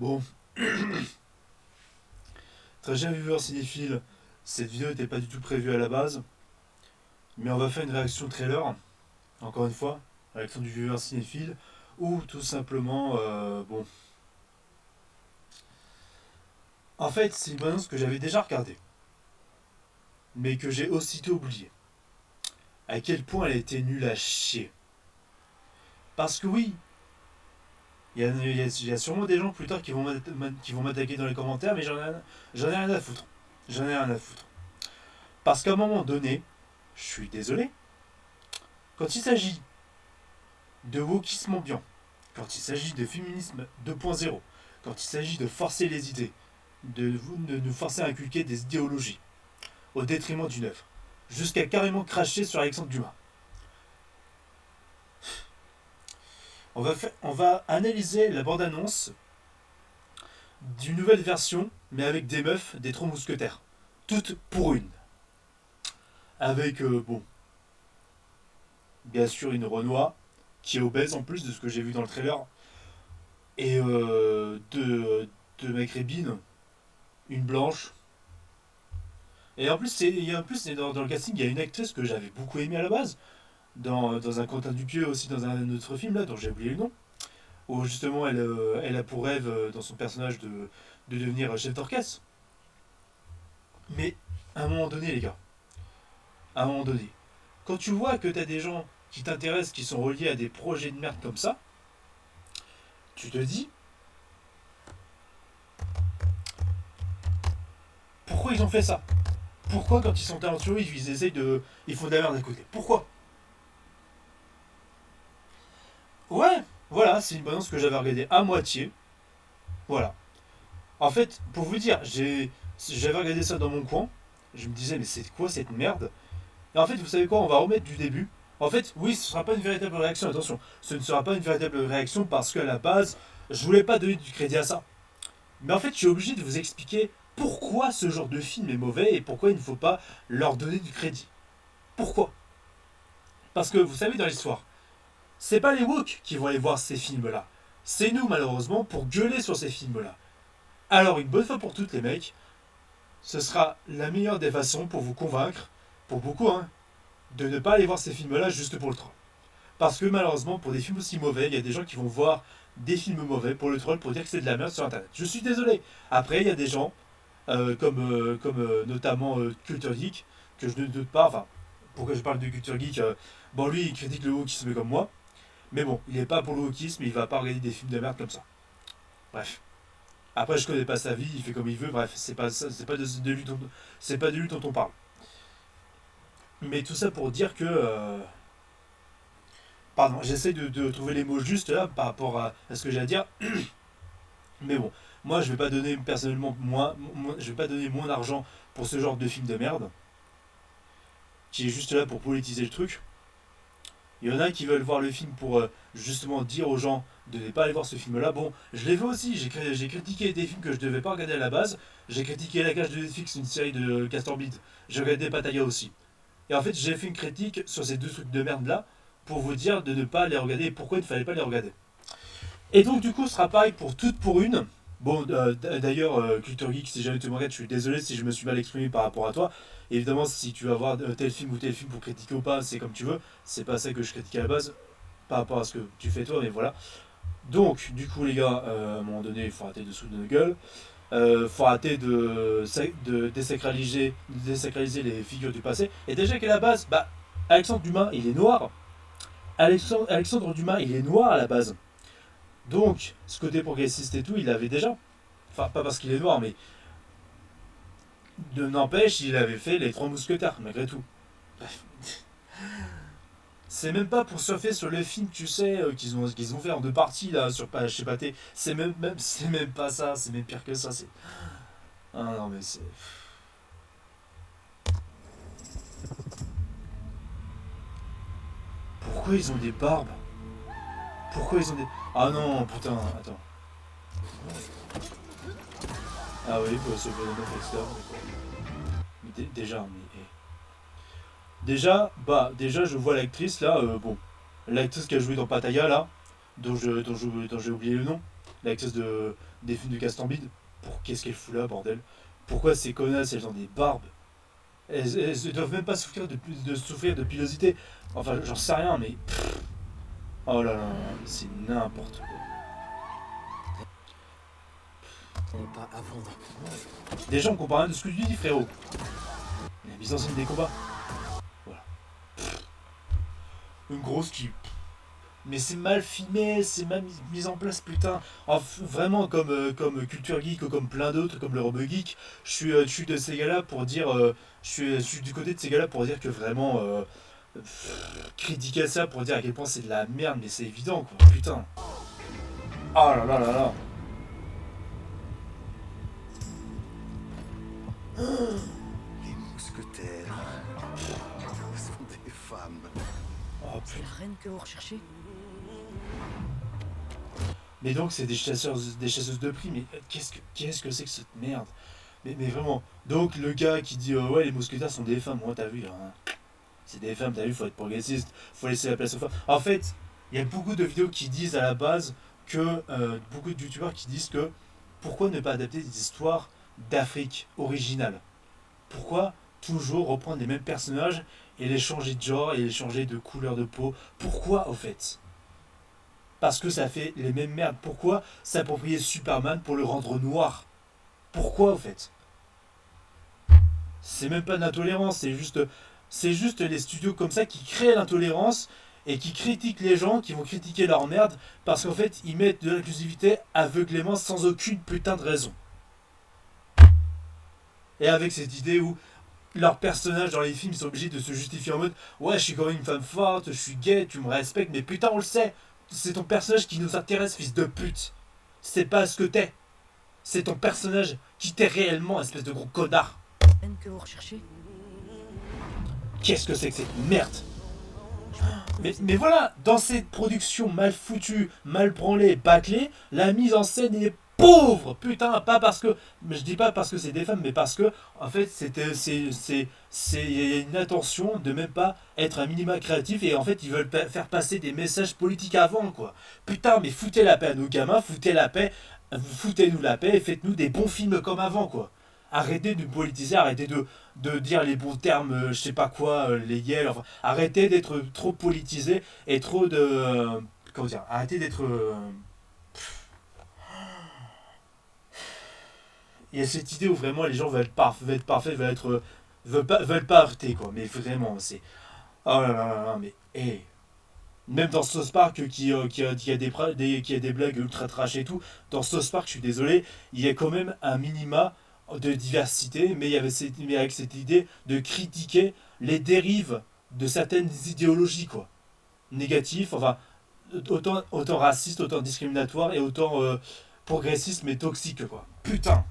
Bon, très cher viewer cinéphile, cette vidéo n'était pas du tout prévue à la base, mais on va faire une réaction trailer, encore une fois, réaction du viewer cinéphile, ou tout simplement, bon. En fait, c'est une bande-annonce que j'avais déjà regardée, mais que j'ai aussitôt oubliée. À quel point elle était nulle à chier. Parce que oui, il y a sûrement des gens plus tard qui vont m'attaquer dans les commentaires, mais j'en ai rien à foutre. J'en ai rien à foutre. Parce qu'à un moment donné, je suis désolé, quand il s'agit de wokisme ambiant, quand il s'agit de féminisme 2.0, quand il s'agit de forcer les idées, de nous forcer à inculquer des idéologies au détriment d'une œuvre, jusqu'à carrément cracher sur Alexandre Dumas. On va analyser la bande-annonce d'une nouvelle version, mais avec des meufs, des trois mousquetaires. Toutes pour une. Avec, bon, bien sûr une Renoir, qui est obèse en plus de ce que j'ai vu dans le trailer, et deux maghrébines, une blanche. Et en plus, dans le casting, il y a une actrice que j'avais beaucoup aimée à la base, dans un Quentin Dupieux aussi, dans un autre film là, dont j'ai oublié le nom, où justement elle a pour rêve, dans son personnage, de devenir chef d'orchestre. Mais à un moment donné, les gars, à un moment donné, quand tu vois que t'as des gens qui t'intéressent, qui sont reliés à des projets de merde comme ça, tu te dis, pourquoi ils ont fait ça? Pourquoi quand ils sont talentueux, ils essayent de... Ils font de la merde à côté? Pourquoi? Ouais, voilà, c'est une balance que j'avais regardée à moitié. Voilà. En fait, pour vous dire, j'avais regardé ça dans mon coin. Je me disais, mais c'est quoi cette merde? Et en fait, vous savez quoi? On va remettre du début. En fait, oui, ce ne sera pas une véritable réaction, attention. Ce ne sera pas une véritable réaction parce qu'à la base, je voulais pas donner du crédit à ça. Mais en fait, je suis obligé de vous expliquer pourquoi ce genre de film est mauvais et pourquoi il ne faut pas leur donner du crédit. Pourquoi? Parce que vous savez, dans l'histoire, c'est pas les woke qui vont aller voir ces films-là. C'est nous, malheureusement, pour gueuler sur ces films-là. Alors, une bonne fois pour toutes, les mecs, ce sera la meilleure des façons pour vous convaincre, pour beaucoup, hein, de ne pas aller voir ces films-là juste pour le troll. Parce que malheureusement, pour des films aussi mauvais, il y a des gens qui vont voir des films mauvais pour le troll, pour dire que c'est de la merde sur Internet. Je suis désolé. Après, il y a des gens, comme notamment Culture Geek, que je ne doute pas, enfin, pourquoi je parle de Culture Geek, bon, lui, il critique le wokisme comme moi, mais bon, il n'est pas pour le wokisme, il va pas regarder des films de merde comme ça. Bref. Après, je connais pas sa vie, il fait comme il veut, bref, c'est pas de lui c'est pas de lui dont on parle. Mais tout ça pour dire que, pardon, j'essaie de trouver les mots justes là par rapport à ce que j'ai à dire. Mais bon, moi je vais pas donner personnellement je vais pas donner mon argent pour ce genre de film de merde, qui est juste là pour politiser le truc. Il y en a qui veulent voir le film pour justement dire aux gens de ne pas aller voir ce film-là. Bon, je l'ai fait aussi, j'ai critiqué des films que je devais pas regarder à la base. J'ai critiqué La Cage de Netflix, une série de Castor Beat. J'ai regardé Pattaya aussi. Et en fait, j'ai fait une critique sur ces deux trucs de merde là pour vous dire de ne pas les regarder et pourquoi il ne fallait pas les regarder. Et donc, du coup, ce sera pareil pour toutes pour une. Bon, d'ailleurs, Culture Geek, si jamais tu me regardes, je suis désolé si je me suis mal exprimé par rapport à toi. Évidemment, si tu vas voir tel film ou tel film pour critiquer ou pas, c'est comme tu veux. C'est pas ça que je critique à la base, par rapport à ce que tu fais toi, mais voilà. Donc, du coup, les gars, à un moment donné, il faut arrêter de se foutre de nos gueules. Faut arrêter de désacraliser les figures du passé. Et déjà qu'à la base, bah, Alexandre Dumas, il est noir. Alexandre Dumas, il est noir à la base. Donc, ce côté progressiste et tout, il l'avait déjà. Enfin, pas parce qu'il est noir, mais n'empêche, il avait fait les trois mousquetaires, malgré tout. Bref. C'est même pas pour surfer sur le film, tu sais, qu'ils ont fait en deux parties, là, chez Pathé. C'est même pas ça, c'est même pire que ça. C'est... Ah non, mais c'est... Pourquoi ils ont des barbes? Pourquoi ils ont des... Ah non, putain, attends. Ah oui, faut se faire des meufs externes, mais déjà, mais... Déjà, je vois l'actrice là, bon, l'actrice qui a joué dans Pattaya là. dont j'ai oublié le nom, l'actrice des films de Castambide. Qu'est-ce qu'elle fout là, bordel? Pourquoi ces connasses, elles ont des barbes? Elles ne doivent même pas souffrir de pilosité. Enfin, j'en sais rien, mais. Oh là là, c'est n'importe quoi. Pas à vendre. Des gens comparent rien de ce que tu dis, frérot. La mise en scène des combats. Voilà. Une grosse qui. Mais c'est mal filmé, c'est mal mis en place, putain. Vraiment, comme Culture Geek ou comme plein d'autres, comme le Robo Geek, je suis de ces gars-là pour dire. Je suis du côté de ces gars-là pour dire que vraiment. Critiquer ça pour dire à quel point c'est de la merde, mais c'est évident, quoi. Putain. Oh là là là là. Les mousquetaires sont des femmes. Oh, C'est la reine que vous recherchez? mais donc c'est des chasseuses de prix, mais qu'est-ce que c'est que cette merde? Mais vraiment. Donc le gars qui dit ouais les mousquetaires sont des femmes, moi t'as vu hein. C'est des femmes, t'as vu, faut être progressiste, faut laisser la place aux femmes. En fait, il y a beaucoup de vidéos qui disent à la base que beaucoup de youtubeurs qui disent que pourquoi ne pas adapter des histoires d'Afrique originales? Pourquoi toujours reprendre les mêmes personnages et les changer de genre et les changer de couleur de peau? Pourquoi au fait? Parce que ça fait les mêmes merdes. Pourquoi s'approprier Superman pour le rendre noir? Pourquoi au fait? C'est même pas de l'intolérance, c'est juste les studios comme ça qui créent l'intolérance et qui critiquent les gens qui vont critiquer leur merde parce qu'en fait ils mettent de l'inclusivité aveuglément sans aucune putain de raison. Et avec cette idée où leurs personnages dans les films sont obligés de se justifier en mode ouais je suis quand même une femme forte, je suis gay, tu me respectes, mais putain on le sait, c'est ton personnage qui nous intéresse fils de pute. C'est pas ce que t'es. C'est ton personnage qui t'es réellement, espèce de gros connard. La reine que vous recherchez? Qu'est-ce que c'est que cette merde? Mais voilà, dans cette production mal foutue, mal branlée, bâclée, la mise en scène est pauvre. Putain, pas parce que, je dis pas parce que c'est des femmes, mais parce que en fait il y a une intention de même pas être un minima créatif et en fait ils veulent faire passer des messages politiques avant quoi. Putain, mais foutez la paix à nos gamins, foutez-nous la paix et faites-nous des bons films comme avant quoi. Arrêtez de politiser, arrêtez de dire les bons termes, je sais pas quoi, les yels, enfin, arrêtez d'être trop politisé et trop de. Comment dire? Arrêtez d'être. Il y a cette idée où vraiment les gens veulent être parfaits, veulent pas heurter quoi, mais vraiment, c'est. Oh là là là là, mais. Hey. Même dans South Park qui a qui a des blagues ultra trash et tout, dans South Park, je suis désolé, il y a quand même un minima de diversité, mais mais avec cette idée de critiquer les dérives de certaines idéologies, quoi. Négatives, enfin, autant racistes, autant discriminatoires et autant progressistes mais toxiques, quoi. Putain!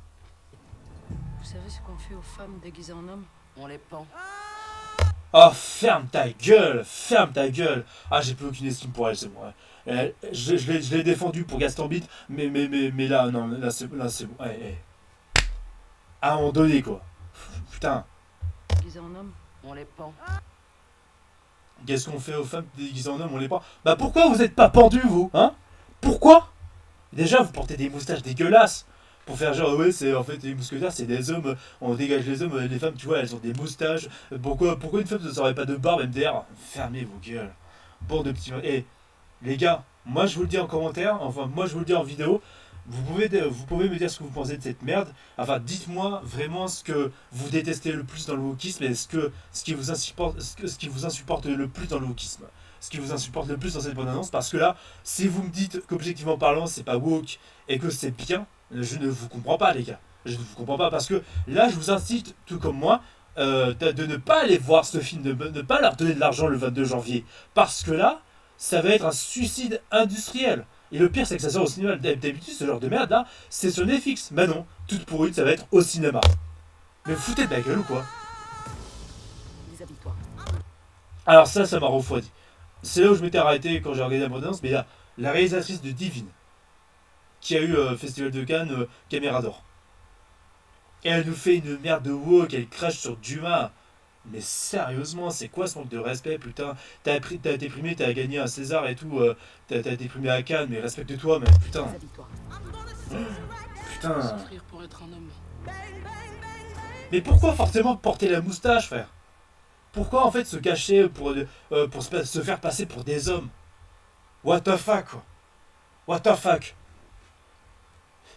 Vous savez ce qu'on fait aux femmes déguisées en hommes? On les pend. Oh, ferme ta gueule! Ferme ta gueule! Ah, j'ai plus aucune estime pour elle, c'est bon. Ouais. Je l'ai défendu pour Gastambit, mais là, non, là, c'est bon. Ouais, ouais. À un moment donné, quoi. Putain. Déguisées en hommes? On les pend. Qu'est-ce qu'on fait aux femmes déguisées en hommes? On les prend. Bah pourquoi vous êtes pas pendus, vous? Hein? Pourquoi? Déjà, vous portez des moustaches dégueulasses. Pour faire genre, ouais, c'est en fait, les mousquetaires, c'est des hommes, on dégage les hommes, les femmes, tu vois, elles ont des moustaches. Pourquoi une femme ne serait pas de barbe, MDR? Fermez vos gueules. Bande de petits. Eh, les gars, moi je vous le dis en commentaire, enfin, moi je vous le dis en vidéo. Vous pouvez me dire ce que vous pensez de cette merde. Enfin, dites-moi vraiment ce que vous détestez le plus dans le wokisme et ce qui vous insupporte le plus dans le wokisme. Ce qui vous insupporte le plus dans cette bonne annonce. Parce que là, si vous me dites qu'objectivement parlant, c'est pas woke et que c'est bien, je ne vous comprends pas, les gars. Je ne vous comprends pas parce que là, je vous incite, tout comme moi, de ne pas aller voir ce film, de ne pas leur donner de l'argent le 22 janvier. Parce que là, ça va être un suicide industriel. Et le pire, c'est que ça sort au cinéma. D'habitude, ce genre de merde là, c'est sur Netflix. Bah non, toute pourrie, ça va être au cinéma. Mais vous foutez de ma gueule ou quoi? Déshabille-toi. Alors ça m'a refroidi. C'est là où je m'étais arrêté quand j'ai regardé la bande-annonce, mais il y a la réalisatrice de Divine, qui a eu Festival de Cannes, Caméra d'Or. Et elle nous fait une merde de woke, elle crache sur Dumas. Mais sérieusement, c'est quoi ce manque de respect, putain? T'as été primé, t'as gagné un César et tout, t'as été primé à Cannes, mais respecte-toi, mais putain. Sa victoire. Putain. Souffrir pour être un homme. Mais pourquoi forcément porter la moustache, frère? Pourquoi en fait se cacher pour se faire passer pour des hommes? What the fuck, quoi? What the fuck?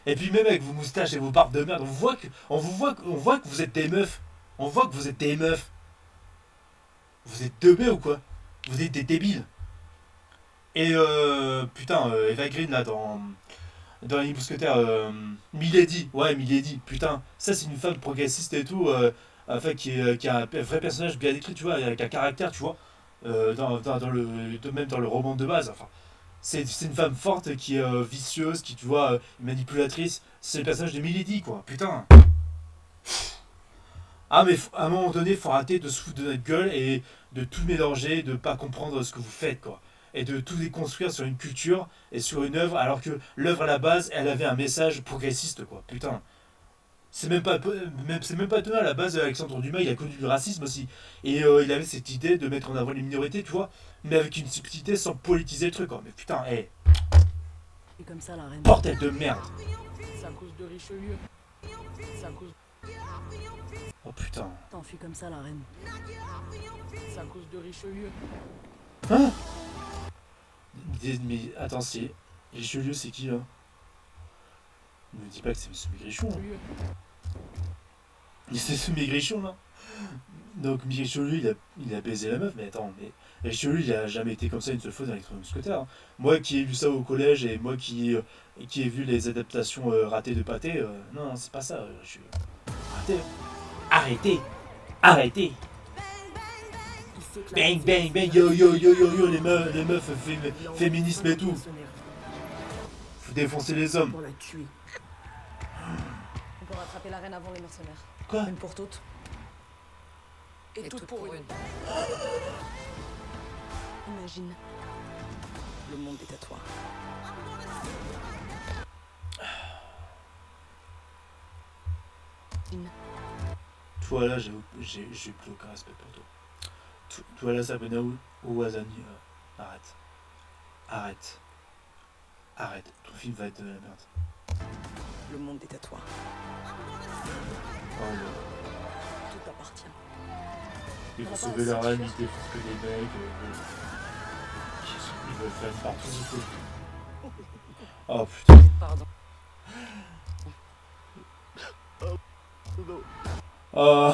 Et puis même avec vos moustaches et vos barbes de merde, on voit que vous êtes des meufs. On voit que vous êtes des meufs. Vous êtes teubés ou quoi? Vous êtes des débiles. Et putain, Eva Green là dans les Mousquetaires, Milady, ouais Milady, putain, ça c'est une femme progressiste et tout, enfin, qui a un vrai personnage bien écrit, tu vois, avec un caractère, tu vois, même dans le roman de base, enfin. C'est une femme forte qui est vicieuse, qui, tu vois, manipulatrice. C'est le personnage de Milady, quoi. Putain. Ah, mais à un moment donné, faut arrêter de se foutre de notre gueule et de tout mélanger, de pas comprendre ce que vous faites, quoi. Et de tout déconstruire sur une culture et sur une œuvre, alors que l'œuvre à la base, elle avait un message progressiste, quoi. Putain. C'est même pas étonnant, à la base, Alexandre Dumas, il a connu du racisme aussi. Et il avait cette idée de mettre en avant les minorités, tu vois, mais avec une subtilité sans politiser le truc, quoi. Mais putain, hé, Et comme ça, la reine. bordel de merde. C'est à cause de Richelieu. C'est à cause. Oh putain. T'enfuis comme ça, la reine. C'est à cause de Richelieu. Hein? Mais attends, c'est... Richelieu, c'est qui, là? Ne me dis pas que c'est M. Maigrichon. Hein. C'est M. Maigrichon, là. Donc Richelieu, il a baisé la meuf, mais attends, mais Richelieu, il a jamais été comme ça une seule fois dans les Trois Mousquetaires. Hein. Moi qui ai vu ça au collège et moi qui ai vu les adaptations ratées de Pâté, non, c'est pas ça, Richelieu. Arrêtez. Arrêtez. Arrêtez. Bang, bang, bang, yo, yo, yo, yo, yo, les meufs féminisme et tout. Faut défoncer les hommes. Pour la tuer. On peut rattraper la reine avant les mercenaires. Quoi? Une pour toutes. Et toutes pour une. Imagine. Le monde est à toi. Toi là, j'ai plus aucun respect pour toi. Toi là, Sabrina Ouazani, arrête. Arrête. Arrête. Ton film va être de la merde. Le monde est à toi. Oh là. Tout t'appartient. Ils vont sauver leur reine, ils défoncent que les mecs. Ils veulent faire une partie du coup. Oh putain. Pardon. Oh.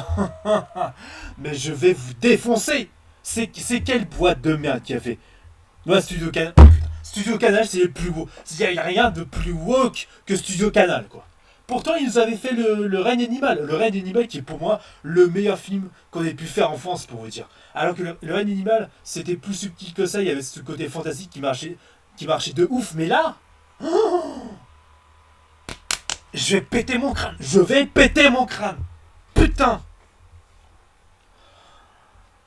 Mais je vais vous défoncer. C'est quelle boîte de merde qui a fait? Moi, Studio Canal. Studio Canal, c'est le plus beau. Il n'y a rien de plus woke que Studio Canal, quoi. Pourtant, ils nous avaient fait le règne animal. Le règne animal qui est pour moi le meilleur film qu'on ait pu faire en France, pour vous dire. Alors que le règne animal, c'était plus subtil que ça. Il y avait ce côté fantastique qui marchait de ouf. Mais là, je vais péter mon crâne. Je vais péter mon crâne. Putain.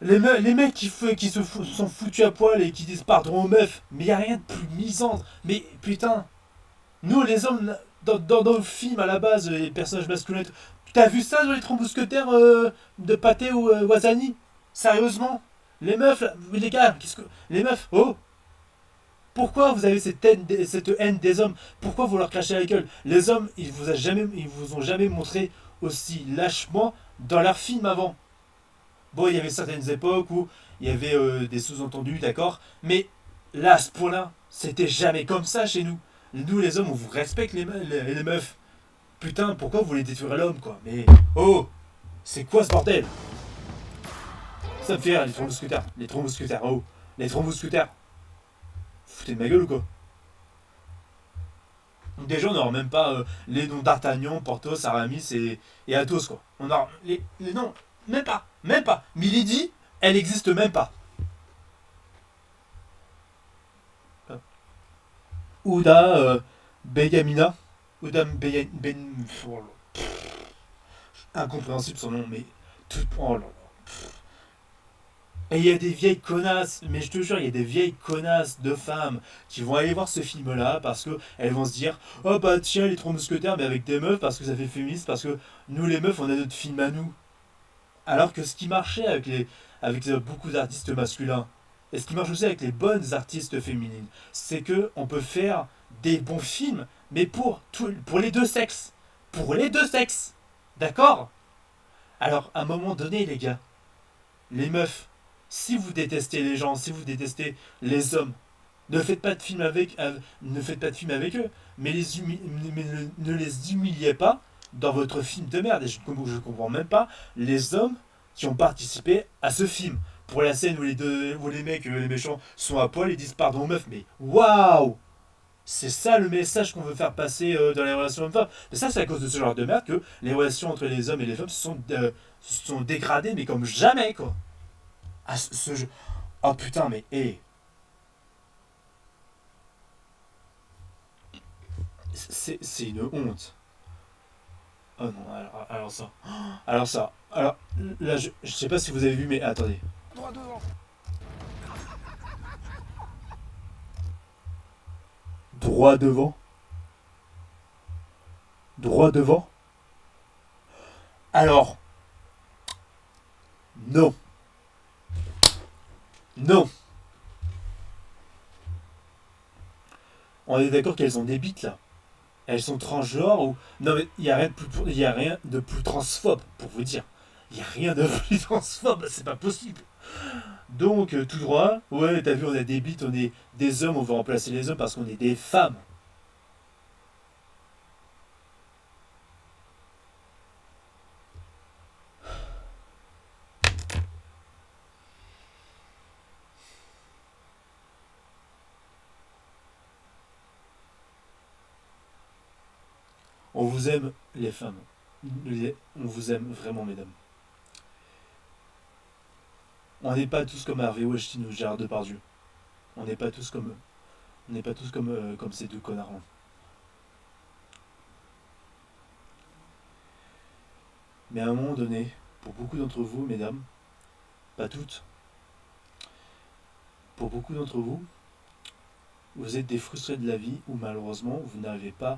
Les mecs qui sont foutus à poil et qui disent pardon aux meufs. Mais il n'y a rien de plus misandre. Mais putain. Nous, les hommes, dans nos films à la base, les personnages masculins. T'as vu ça dans les Trois Mousquetaires de Pâté ou Ouazani? Sérieusement? Les meufs, les gars, les meufs, oh! Pourquoi vous avez cette haine des hommes? Pourquoi vous leur crachez la gueule? Les hommes, ils vous ont jamais montré aussi lâchement dans leurs films avant. Bon, il y avait certaines époques où il y avait des sous-entendus, d'accord? Mais là, à ce point-là, c'était jamais comme ça chez nous. Nous, les hommes, on vous respecte les meufs. Putain, pourquoi vous voulez détruire l'homme, quoi? Mais, oh! C'est quoi ce bordel? Ça me fait rire, les Trois Mousquetaires. Les Trois Mousquetaires, oh! Les Trois Mousquetaires. Foutez de ma gueule ou quoi? Déjà, on n'aura même pas les noms d'Artagnan, Porthos, Aramis et Athos, quoi. On aura les noms, même pas. Même pas. Milady, elle existe même pas. Ouda Beyamina. Ouda oh là. Incompréhensible son nom, mais tout. Oh là là. Et il y a des vieilles connasses, mais je te jure, il y a des vieilles connasses de femmes qui vont aller voir ce film-là parce qu'elles vont se dire oh bah tiens, les Trois Mousquetaires, mais avec des meufs parce que ça fait féministe, parce que nous les meufs, on a notre film à nous. Alors que ce qui marchait avec beaucoup d'artistes masculins, et ce qui marche aussi avec les bonnes artistes féminines, c'est que on peut faire des bons films, mais pour les deux sexes. Pour les deux sexes. D'accord? Alors, à un moment donné, les gars, les meufs, si vous détestez les gens, si vous détestez les hommes, ne faites pas de film avec eux, mais, mais ne les humiliez pas dans votre film de merde. Et je ne comprends même pas les hommes qui ont participé à ce film. Pour la scène où les mecs, les méchants, sont à poil et disent pardon aux meufs, mais waouh! C'est ça le message qu'on veut faire passer dans les relations hommes-femmes. Mais ça, c'est à cause de ce genre de merde que les relations entre les hommes et les femmes se sont dégradées, mais comme jamais, quoi. Ah, ce jeu. Oh putain, mais hé! C'est une honte. Oh non, alors ça. Alors ça. Alors là, je sais pas si vous avez vu, mais attendez. Droit devant. Droit devant. Droit devant. Alors, non. Non. On est d'accord qu'elles ont des bites là. Elles sont transgenres ou. Non mais il n'y a, y a rien de plus transphobe, pour vous dire. Il n'y a rien de plus transphobe, c'est pas possible. Donc, tout droit, ouais, t'as vu, on a des bites, on est des hommes, on veut remplacer les hommes parce qu'on est des femmes. On vous aime, les femmes. On vous aime vraiment, mesdames. On n'est pas tous comme Harvey Weinstein ou Gérard Depardieu. On n'est pas tous comme eux. On n'est pas tous comme ces deux connards-là. Mais à un moment donné, pour beaucoup d'entre vous, mesdames, pas toutes, pour beaucoup d'entre vous, vous êtes des frustrés de la vie ou malheureusement vous n'arrivez pas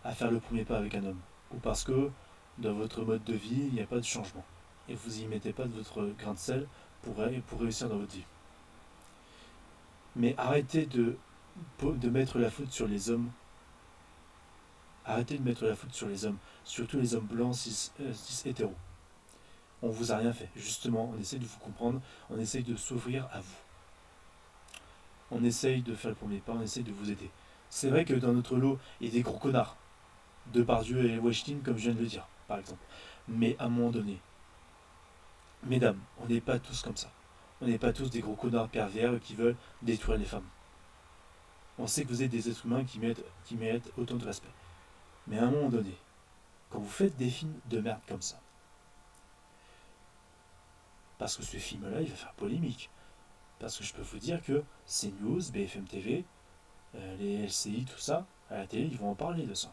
à faire le premier pas avec un homme. Ou parce que dans votre mode de vie, il n'y a pas de changement. Et vous n'y mettez pas de votre grain de sel pour réussir dans votre vie. Mais arrêtez de mettre la faute sur les hommes. Arrêtez de mettre la faute sur les hommes. Surtout les hommes blancs, cis hétéros. On vous a rien fait. Justement, on essaie de vous comprendre. On essaie de s'ouvrir à vous. On essaye de faire le premier pas, on essaye de vous aider. C'est vrai que dans notre lot, il y a des gros connards. Depardieu et Weinstein, comme je viens de le dire, par exemple. Mais à un moment donné, mesdames, on n'est pas tous comme ça. On n'est pas tous des gros connards pervers qui veulent détruire les femmes. On sait que vous êtes des êtres humains qui méritent autant de respect. Mais à un moment donné, quand vous faites des films de merde comme ça, parce que ce film-là, il va faire polémique. Parce que je peux vous dire que CNews, BFM TV, les LCI, tout ça, à la télé, ils vont en parler de ça.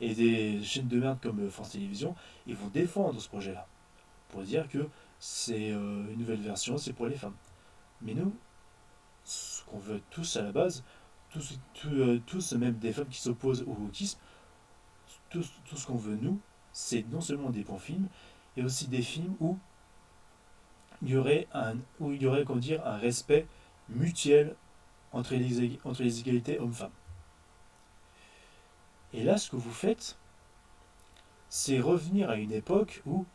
Et des chaînes de merde comme France Télévisions, ils vont défendre ce projet-là. Pour dire que c'est une nouvelle version, c'est pour les femmes. Mais nous, ce qu'on veut tous à la base, tous même des femmes qui s'opposent au wokisme, tout ce qu'on veut nous, c'est non seulement des bons films, et aussi des films où il y aurait comment dire, un respect mutuel entre les égalités hommes-femmes. Et là, ce que vous faites, c'est revenir à une époque où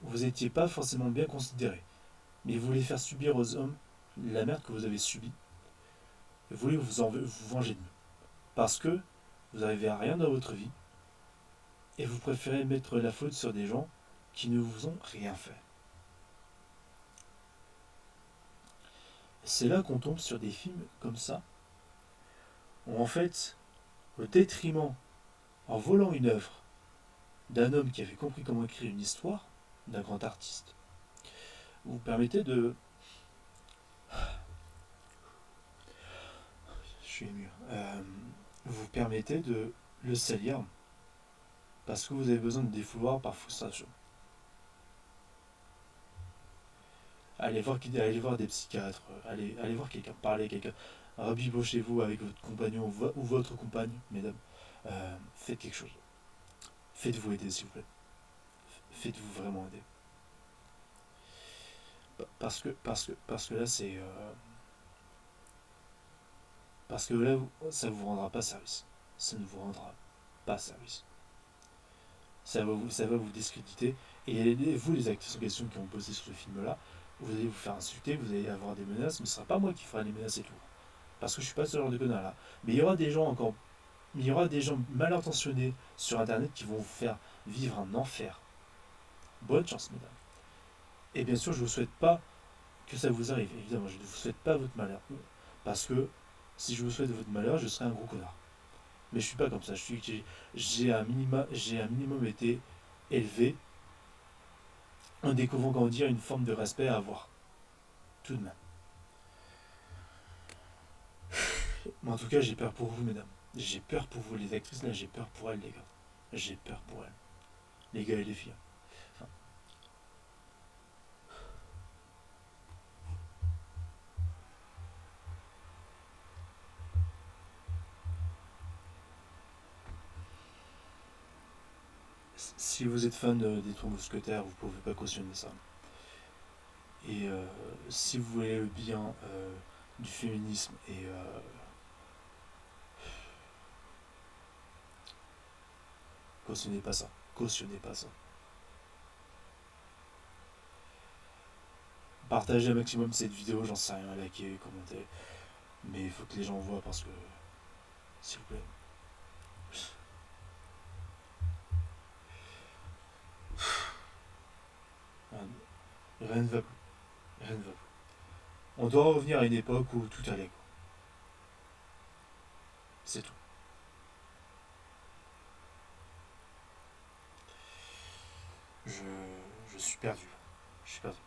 vous n'étiez pas forcément bien considérés. Mais vous voulez faire subir aux hommes la merde que vous avez subie. Vous voulez vous venger de nous. Parce que vous n'arrivez à rien dans votre vie. Et vous préférez mettre la faute sur des gens qui ne vous ont rien fait. C'est là qu'on tombe sur des films comme ça, où en fait, au détriment, en volant une œuvre d'un homme qui avait compris comment écrire une histoire, d'un grand artiste, vous permettez de... Je suis ému. Vous permettez de le salir parce que vous avez besoin de défouloir par frustration. Allez voir des psychiatres, allez voir quelqu'un, parlez à quelqu'un, rabibochez-vous avec votre compagnon ou votre compagne, mesdames. Faites quelque chose. Faites-vous aider, s'il vous plaît. Faites-vous vraiment aider. Parce que là, c'est... parce que là, ça vous rendra pas service. Ça ne vous rendra pas service. Ça va vous discréditer. Et vous, les actrices en question qui ont bossé sur ce film-là, vous allez vous faire insulter, vous allez avoir des menaces, mais ce ne sera pas moi qui ferai les menaces et tout. Parce que je suis pas ce genre de connard là. Mais il y aura des gens mal intentionnés sur internet qui vont vous faire vivre un enfer. Bonne chance, mesdames. Et bien sûr, je ne vous souhaite pas que ça vous arrive. Évidemment, je ne vous souhaite pas votre malheur. Parce que si je vous souhaite votre malheur, je serai un gros connard. Mais je suis pas comme ça. J'ai un minimum été élevé en découvrant, comment dire, une forme de respect à avoir. Tout de même. Mais en tout cas, j'ai peur pour vous, mesdames. J'ai peur pour vous, les actrices, là, j'ai peur pour elles, les gars. J'ai peur pour elles. Les gars et les filles. Enfin, si vous êtes fan des Trois Mousquetaires, vous pouvez pas cautionner ça. Et si vous voulez le bien du féminisme et cautionnez pas ça. Cautionnez pas ça. Partagez un maximum cette vidéo, j'en sais rien, likez, commentez. Mais il faut que les gens voient parce que, s'il vous plaît. Rien ne va plus. Rien ne va plus. On doit revenir à une époque où tout allait, quoi. C'est tout. Je, je suis perdu. Je suis perdu.